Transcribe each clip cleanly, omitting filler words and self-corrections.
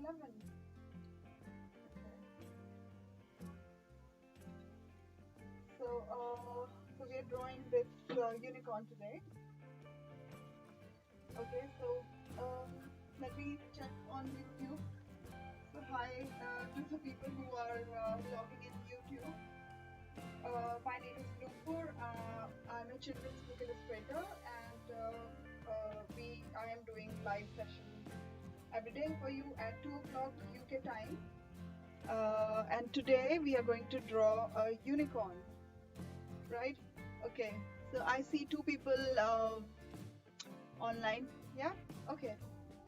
11. So we are drawing this unicorn today. Okay, so let me check on YouTube. So hi to the people who are logging in YouTube. My name is Noor. I'm a children's book illustrator, and I am doing live sessions every day for you at 2 o'clock UK time. And today we are going to draw a unicorn, right? Okay, so I see two people online. Yeah, okay.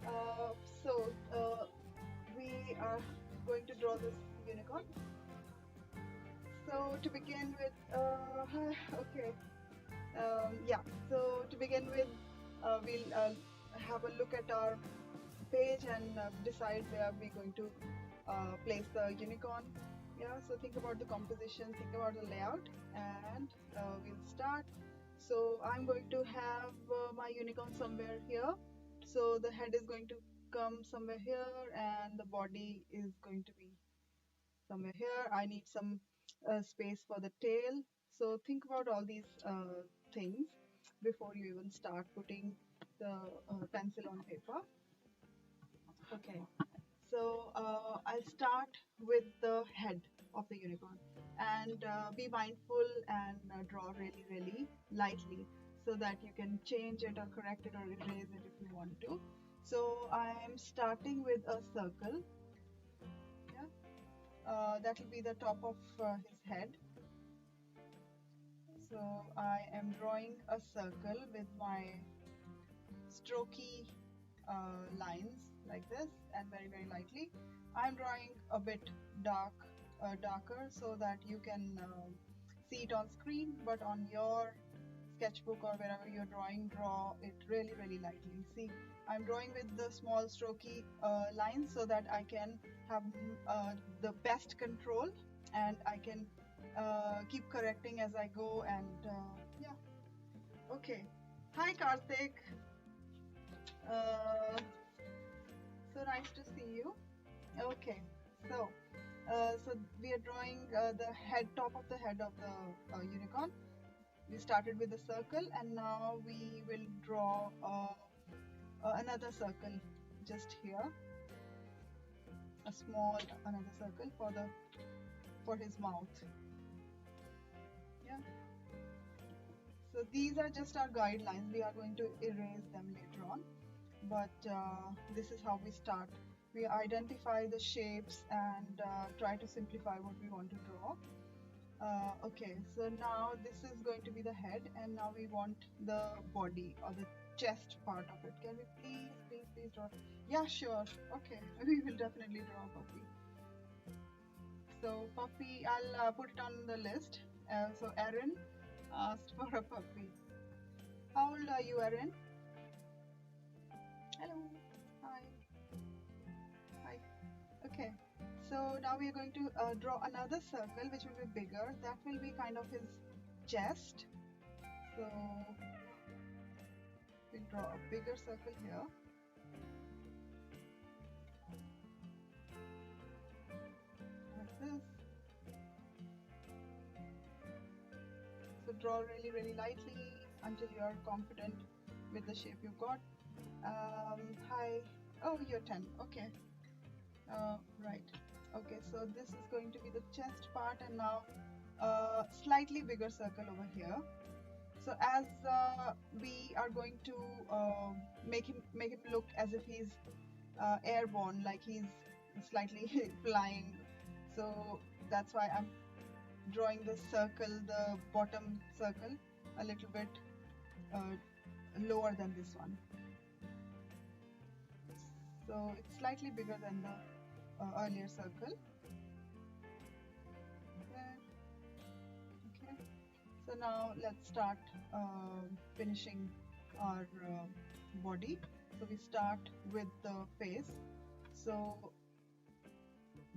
Uh, so we are going to draw this unicorn. So to begin with, okay, yeah. So to begin with, we'll have a look at our page and decide where we're going to place the unicorn. Yeah. So think about the composition, think about the layout, and we'll start. So I'm going to have my unicorn somewhere here. So the head is going to come somewhere here, and the body is going to be somewhere here. I need some space for the tail. So think about all these things before you even start putting the pencil on paper. Okay, so I'll start with the head of the unicorn, and be mindful and draw really lightly so that you can change it or correct it or erase it if you want to. So I'm starting with a circle. Yeah, that will be the top of his head. So I am drawing a circle with my strokey lines like this, and very lightly. I'm drawing a bit darker so that you can see it on screen, but on your sketchbook or wherever you're drawing, draw it really lightly. See, I'm drawing with the small strokey lines so that I can have the best control, and I can keep correcting as I go. And yeah, okay. Hi Karthik. Uh, so nice to see you. Okay, so so we are drawing the top of the head of the unicorn. We started with a circle, and now we will draw another circle just here, a small another circle for his mouth. Yeah, so these are just our guidelines. We are going to erase them later on, but this is how we start. We identify the shapes and try to simplify what we want to draw. Okay, so now this is going to be the head, and now we want the body or the chest part of it. Can we please draw? Yeah, sure. Okay, we will definitely draw a puppy. So puppy, I'll put it on the list. So Erin asked for a puppy. How old are you, Erin? Hello. Hi. Hi. Okay. So now we are going to draw another circle which will be bigger. That will be kind of his chest. So we'll draw a bigger circle here. Like this. So draw really lightly until you are confident with the shape you got. Hi. Oh, you're 10. Okay. Right. Okay, so this is going to be the chest part, and now slightly bigger circle over here. So as we are going to make him look as if he's airborne, like he's slightly flying. So that's why I'm drawing the circle, the bottom circle, a little bit lower than this one. So it's slightly bigger than the earlier circle. Okay. So now let's start finishing our body. So we start with the face. So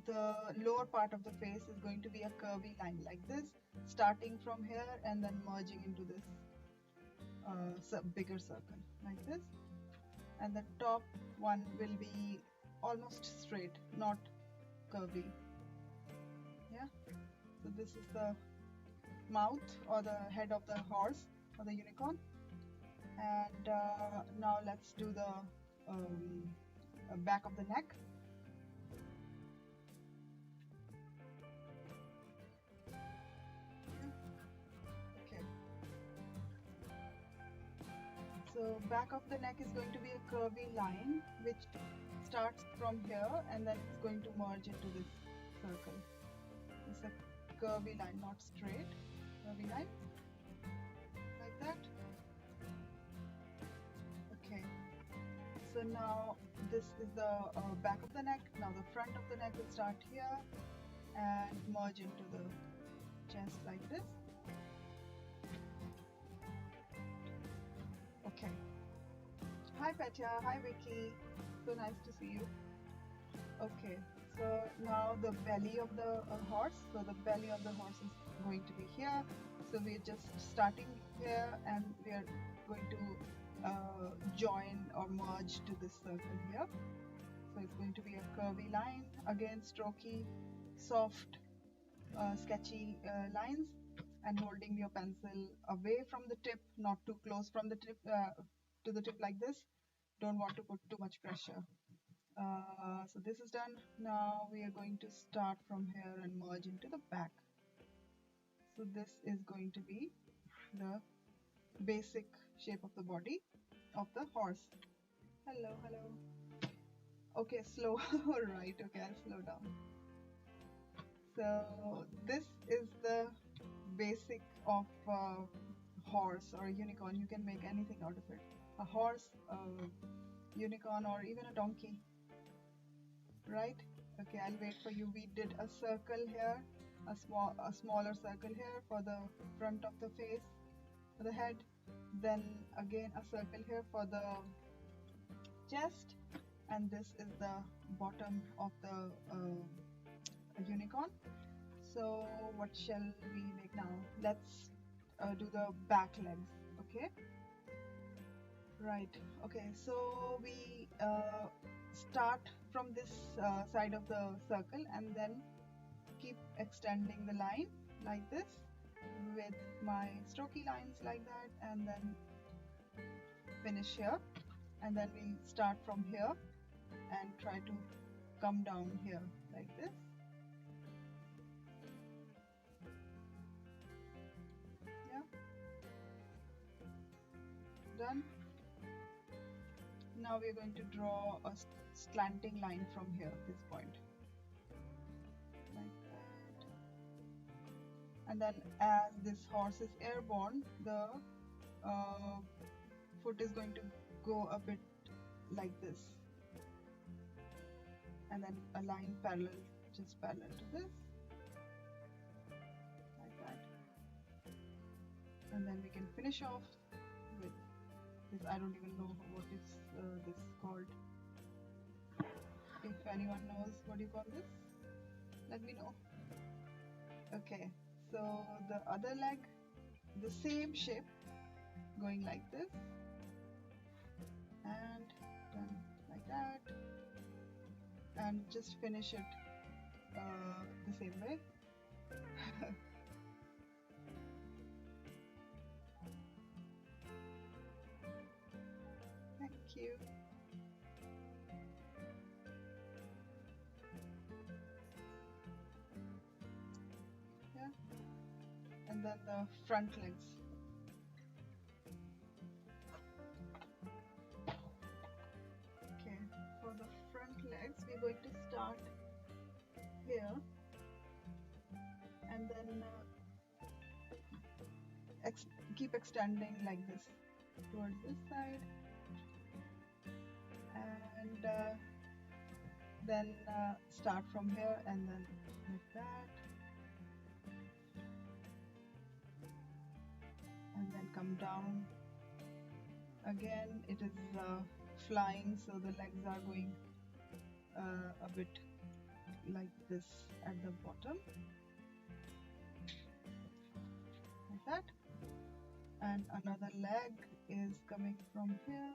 the lower part of the face is going to be a curvy line like this, starting from here and then merging into this bigger circle like this. And the top one will be almost straight, not curvy. Yeah, so this is the mouth or the head of the horse or the unicorn. And now let's do the back of the neck. Okay, so back of the neck is going to be a curvy line which starts from here and then it's going to merge into this circle. It's a curvy line, not straight, curvy line, like that. Okay, so now this is the back of the neck. Now the front of the neck will start here and merge into the chest like this. Okay. Hi Petya, hi Vicky, so nice to see you. Okay, so now the belly of the horse. So the belly of the horse is going to be here. So we're just starting here and we are going to join or merge to this circle here. So it's going to be a curvy line, again strokey, soft, sketchy lines, and holding your pencil away from the tip, not too close from the tip to the tip like this. Don't want to put too much pressure. So this is done. Now we are going to start from here and merge into the back. So this is going to be the basic shape of the body of the horse. Hello, hello. Okay, slow. All right, okay, I'll slow down. So this is the basic of a horse or a unicorn. You can make anything out of it. A horse, a unicorn, or even a donkey. Right? Okay, I'll wait for you. We did a circle here, a smaller circle here for the front of the face, for the head. Then again a circle here for the chest, and this is the bottom of the unicorn. So what shall we make now? Let's do the back legs. Okay. Right. Okay. So we start from this side of the circle and then keep extending the line like this with my strokey lines like that, and then finish here, and then we start from here and try to come down here like this. Yeah, done. Now we're going to draw a slanting line from here, this point, like that. And then as this horse is airborne, the foot is going to go a bit like this, and then a line parallel, just parallel to this, like that. And then we can finish off with this. I don't even know what is this called. If anyone knows what you call this, let me know. Okay, so the other leg, the same shape, going like this, and then like that, and just finish it the same way. Thank you. Yeah, and then the front legs. Okay, for the front legs, we're going to start here and then keep extending like this towards this side, and then start from here and then like that, and then come down again. It is flying, so the legs are going a bit like this at the bottom, like that. And another leg is coming from here,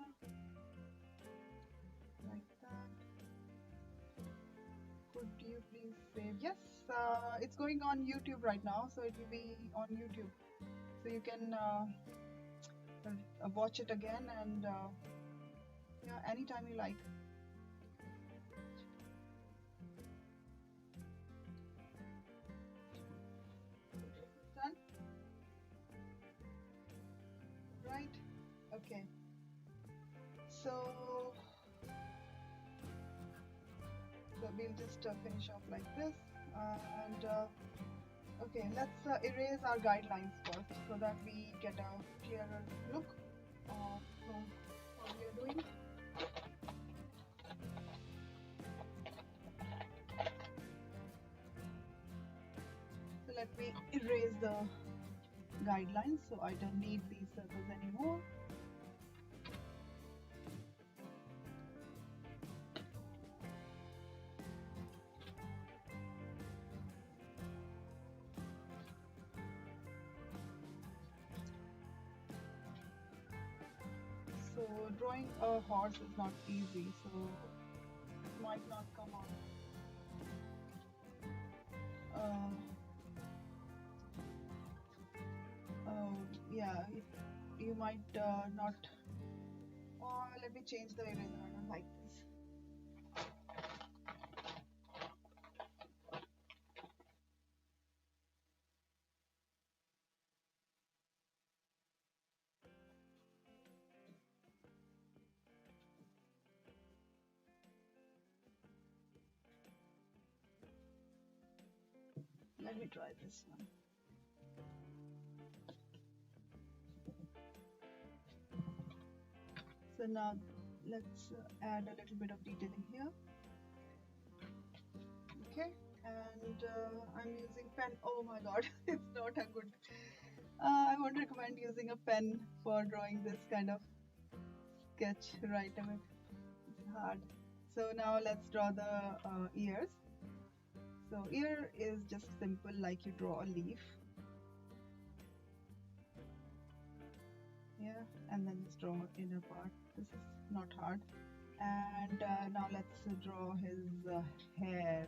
like that, could you please save? Yes, it's going on YouTube right now, so it will be on YouTube. So you can watch it again and yeah, anytime you like. Done? Right? Okay. So we'll just finish off like this and okay, let's erase our guidelines first so that we get a clearer look of what we are doing. So let me erase the guidelines so I don't need these circles anymore. So drawing a horse is not easy, so it might not come out. Yeah, you might not. Or let me change the eraser. I don't like this. Let me try this one. So now let's add a little bit of detailing here. Okay, and I'm using pen. Oh my god, it's not a good. I won't recommend using a pen for drawing this kind of sketch, right? I mean, it's hard. So now let's draw the ears. So ear is just simple, like you draw a leaf. Yeah, and then just draw inner part. This is not hard. And now let's draw his hair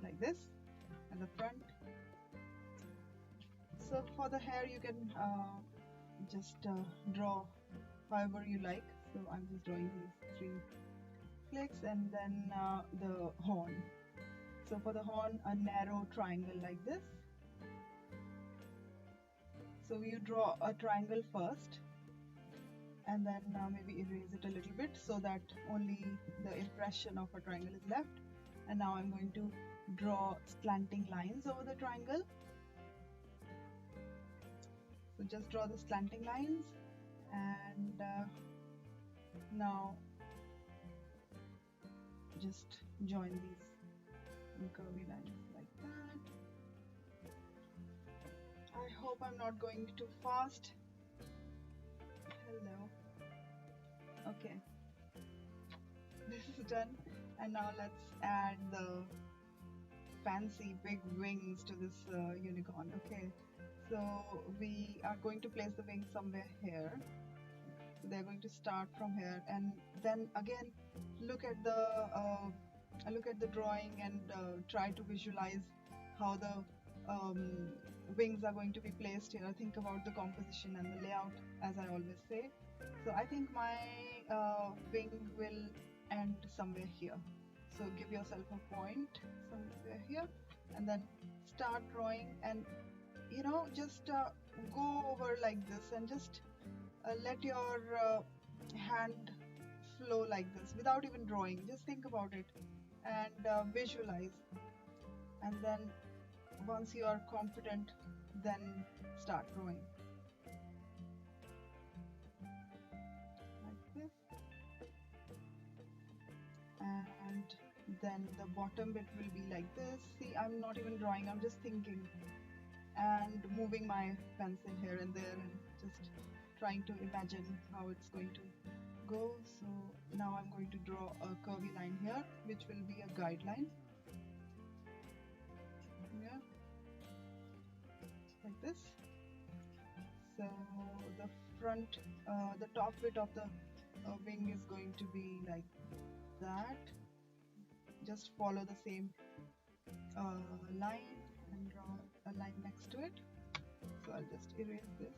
like this at the front. So for the hair you can just draw however you like. So I'm just drawing these 3 flicks and then the horn. So for the horn, a narrow triangle like this. So you draw a triangle first and then maybe erase it a little bit so that only the impression of a triangle is left. And now I'm going to draw slanting lines over the triangle. So just draw the slanting lines and now just join these curvy lines like that. I hope I'm not going too fast. Hello. Okay, this is done, and now let's add the fancy big wings to this unicorn. Okay, so we are going to place the wings somewhere here. So they're going to start from here, and then again look at the drawing and try to visualize how the wings are going to be placed here. Think about the composition and the layout, as I always say. So I think my wing will end somewhere here. So give yourself a point somewhere here and then start drawing, and just go over like this and just let your hand flow like this without even drawing. Just think about it and visualize, and then once you are confident, then start drawing like this. And then the bottom bit will be like this. See, I'm not even drawing, I'm just thinking and moving my pencil here and there and just trying to imagine how it's going to go. So now I'm going to draw a curvy line here, which will be a guideline. Yeah, like this. So the front, the top bit of the wing is going to be like that. just follow the same line and draw a line next to it. So I'll just erase this.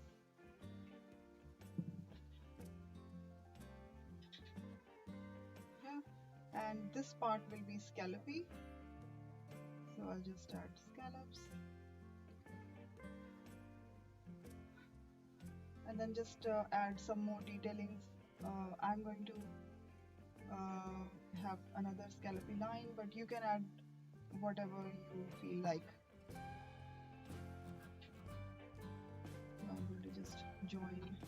Yeah. And this part will be scallopy, so I'll just add scallops, and then just add some more detailings. I'm going to have another scallopy line, but you can add whatever you feel like. So I'm going to just join these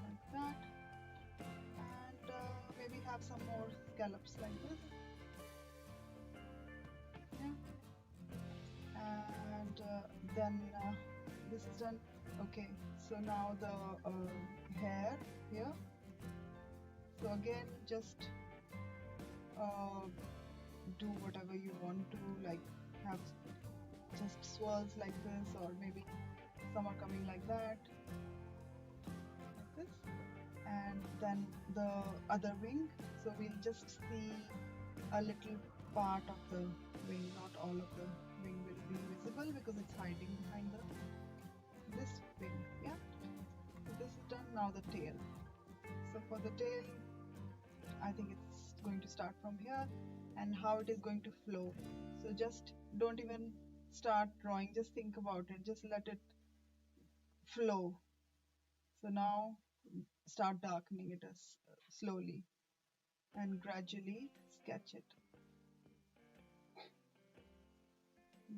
like that, and maybe have some more scallops like this. Yeah. And then this is done. Okay, so now the hair here. So again, just do whatever you want to, like have just swirls like this, or maybe some are coming like that, like this. And then the other wing, so we'll just see a little part of the wing, not all of the wing will be visible because it's hiding behind this wing. Yeah, so this is done. Now the tail. So for the tail, I think it's going to start from here, and how it is going to flow. So just don't even start drawing, just think about it, just let it flow. So now start darkening it as slowly and gradually sketch it.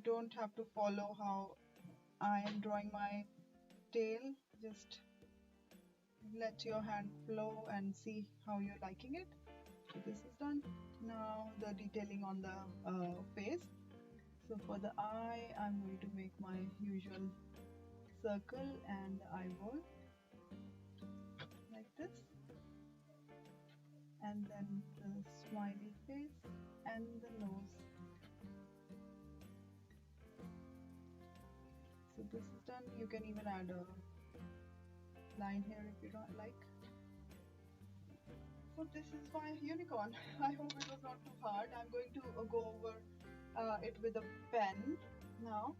Don't have to follow how I am drawing my tail, just let your hand flow and see how you're liking it. So this is done. Now the detailing on the face. So for the eye, I'm going to make my usual circle and the eyeball like this, and then the smiley face and the nose. So this is done. You can even add a line here if you don't like. So this is my unicorn. I hope it was not too hard. I'm going to go over it with a pen now.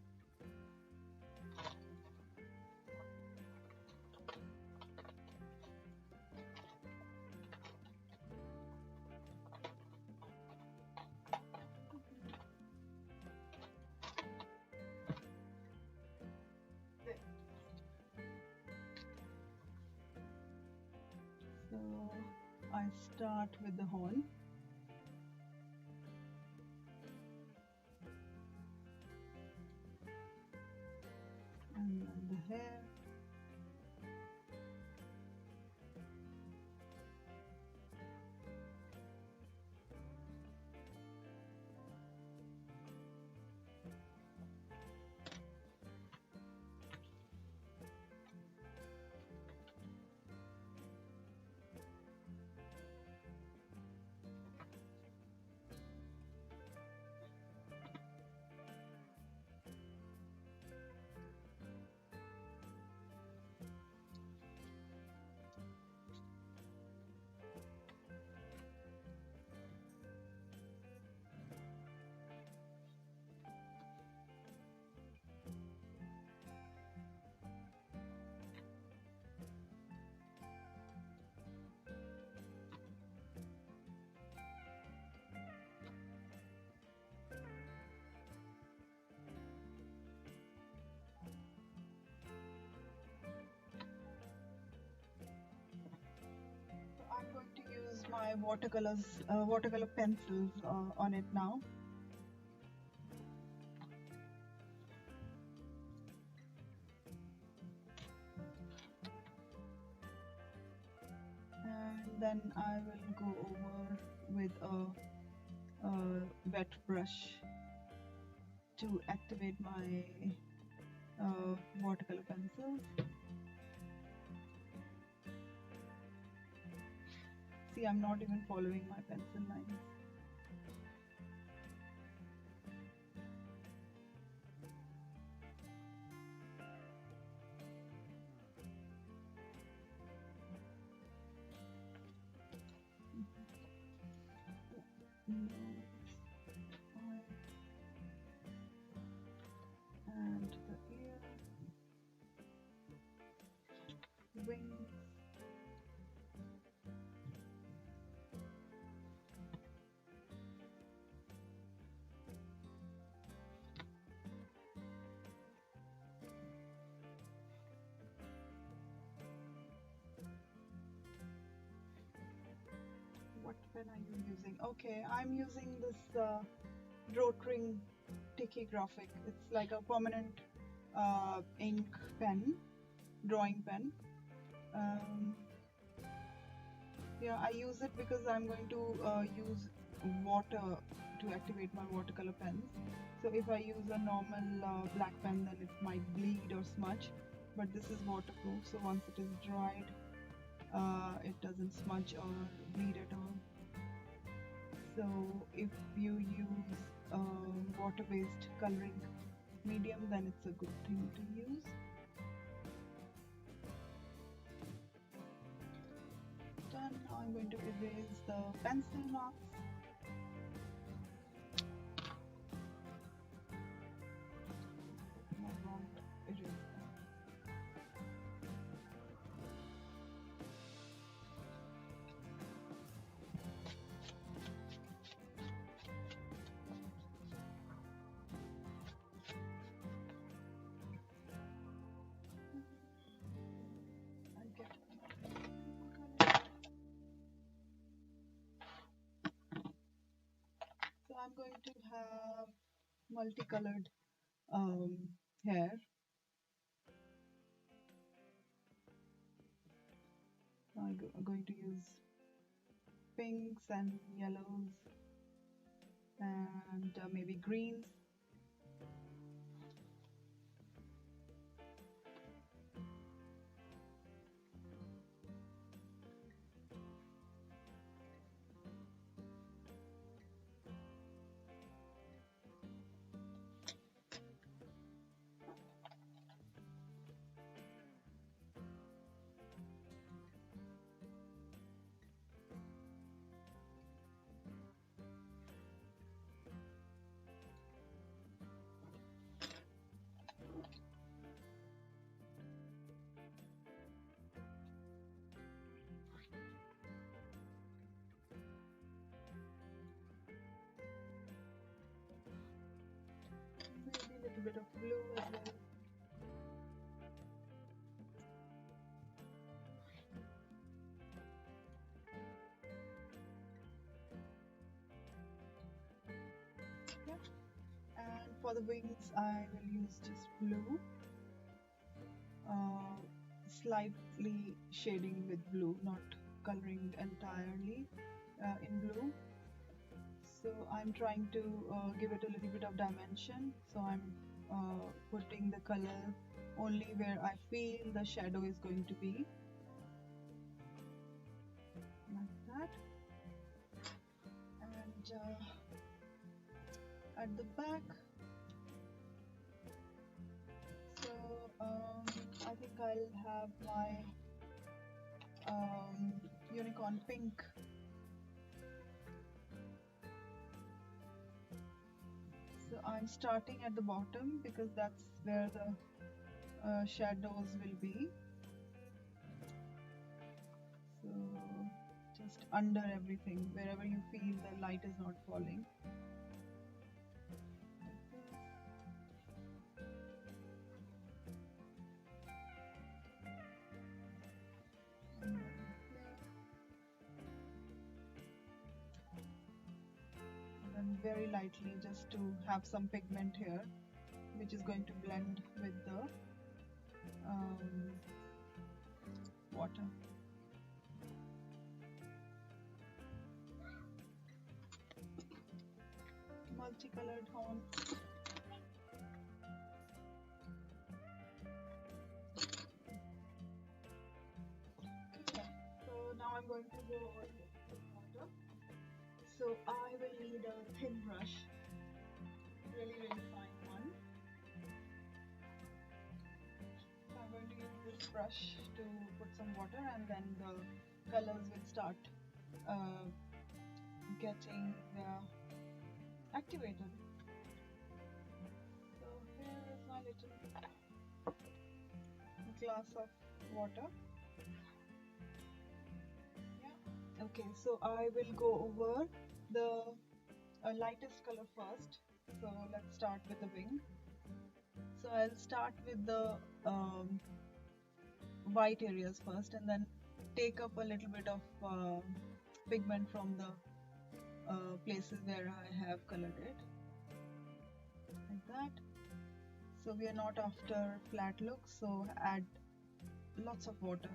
So I start with the horn. And then the hair. I'm going to use my watercolor pencils on it now. And then I will go over with a wet brush to activate my watercolor pencils. See, I'm not even following my pencil lines. pen are you using? Okay, I'm using this rotring graphic. It's like a permanent ink pen, drawing pen. Um, yeah, I use it because I'm going to use water to activate my watercolor pens. So if I use a normal black pen, then it might bleed or smudge, but this is waterproof, so once it is dried, it doesn't smudge or bleed at all. So if you use water-based coloring medium, then it's a good thing to use. Done. Now I'm going to erase the pencil marks. I won't erase them. So I'm going to have multicolored hair. I'm going to use pinks and yellows and maybe greens. Maybe a little bit of blue as well. Yeah. And for the wings, I will use just blue, slightly shading with blue, not coloring entirely in blue. So I'm trying to give it a little bit of dimension. So I'm putting the color only where I feel the shadow is going to be, like that. And at the back, so I think I'll have my unicorn pink. So I'm starting at the bottom because that's where the shadows will be. So just under everything, wherever you feel the light is not falling. Very lightly, just to have some pigment here, which is going to blend with the water. Multicolored horn. Okay, so now I'm going to go over the water. So I will need a thin brush, really fine one. So I'm going to use this brush to put some water, and then the colors will start getting activated. So here is my little glass of water. Yeah. Okay, so I will go over the lightest color first. So let's start with the wing. So I'll start with the white areas first, and then take up a little bit of pigment from the places where I have colored it, like that. So we are not after flat look, so add lots of water.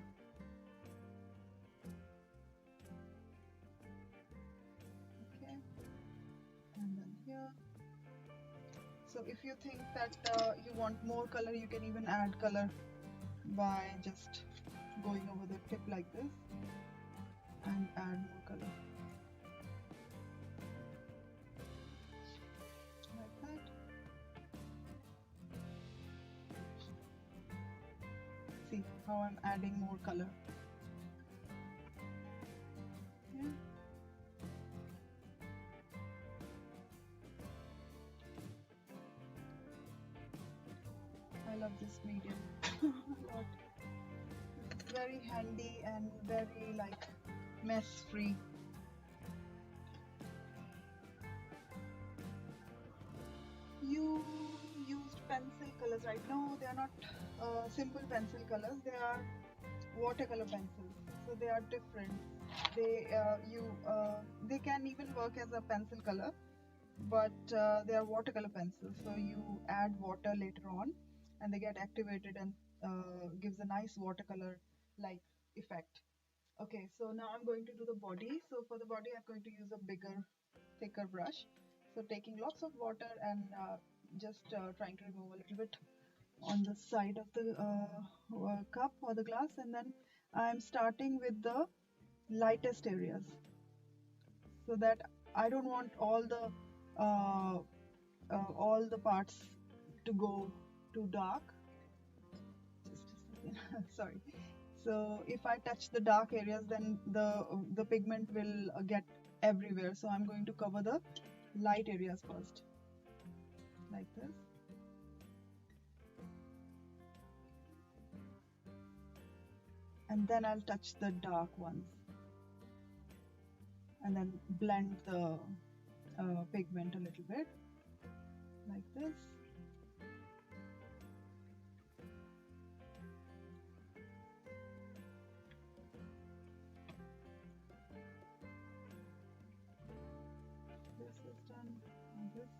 Okay, and then here. So if you think that you want more color, you can even add color by just going over the tip like this and add more color. Like that. See how I'm adding more color. Yeah. I love this medium a lot. It's very handy and very like mess free. You used pencil colors, right? No, they are not simple pencil colors. They are watercolor pencils, so they are different. They can even work as a pencil color, but they are watercolor pencils. So you add water later on, and they get activated and gives a nice watercolor like effect. Okay, so now I'm going to do the body. So for the body, I'm going to use a bigger, thicker brush. So taking lots of water and just trying to remove a little bit on the side of the cup or the glass, and then I'm starting with the lightest areas so that I don't want all the parts to go too dark. Just a second. Sorry. So if I touch the dark areas, then the pigment will get everywhere. So I'm going to cover the light areas first, like this. And then I'll touch the dark ones and then blend the pigment a little bit, like this. This is done, and this.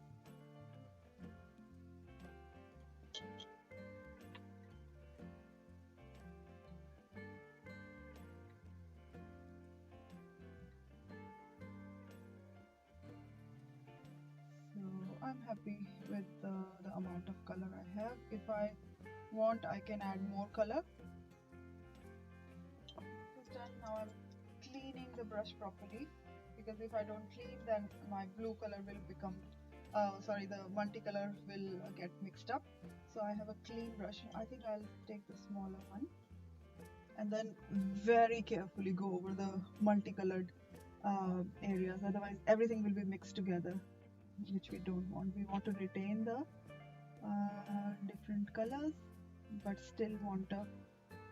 So I'm happy with the amount of color I have. If I want, I can add more color. This is done. Now I'm cleaning the brush properly, because if I don't clean, then my blue color will become the multicolor will get mixed up. So I have a clean brush. I think I'll take the smaller one and then very carefully go over the multicolored areas, otherwise everything will be mixed together, which we don't want. We want to retain the different colors but still want a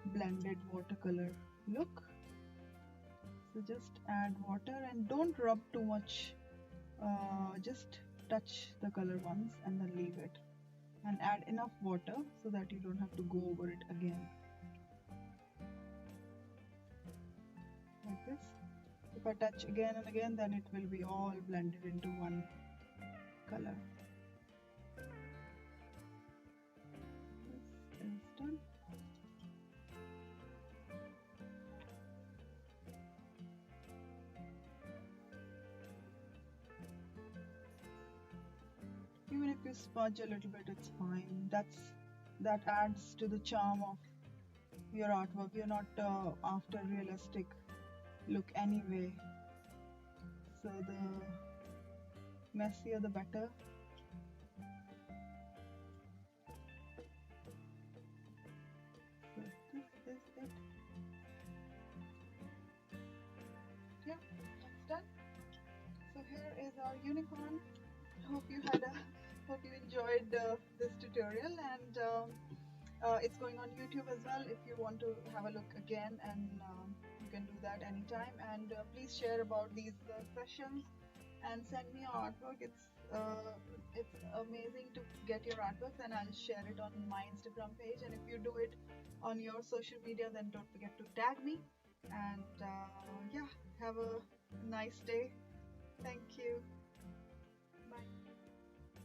blended watercolor look. So just add water and don't rub too much, just touch the color once and then leave it, and add enough water so that you don't have to go over it again, like this. If I touch again and again, then it will be all blended into one color. This is done. Even if you smudge a little bit, it's fine. That adds to the charm of your artwork. You're not after realistic look anyway, so the messier the better. So this is it. Yeah, that's done. So here is our unicorn. Hope you enjoyed this tutorial, and it's going on YouTube as well if you want to have a look again, and you can do that anytime. And please share about these sessions and send me your artwork. It's amazing to get your artworks, and I'll share it on my Instagram page. And if you do it on your social media, then don't forget to tag me. And yeah, have a a nice day. Thank you.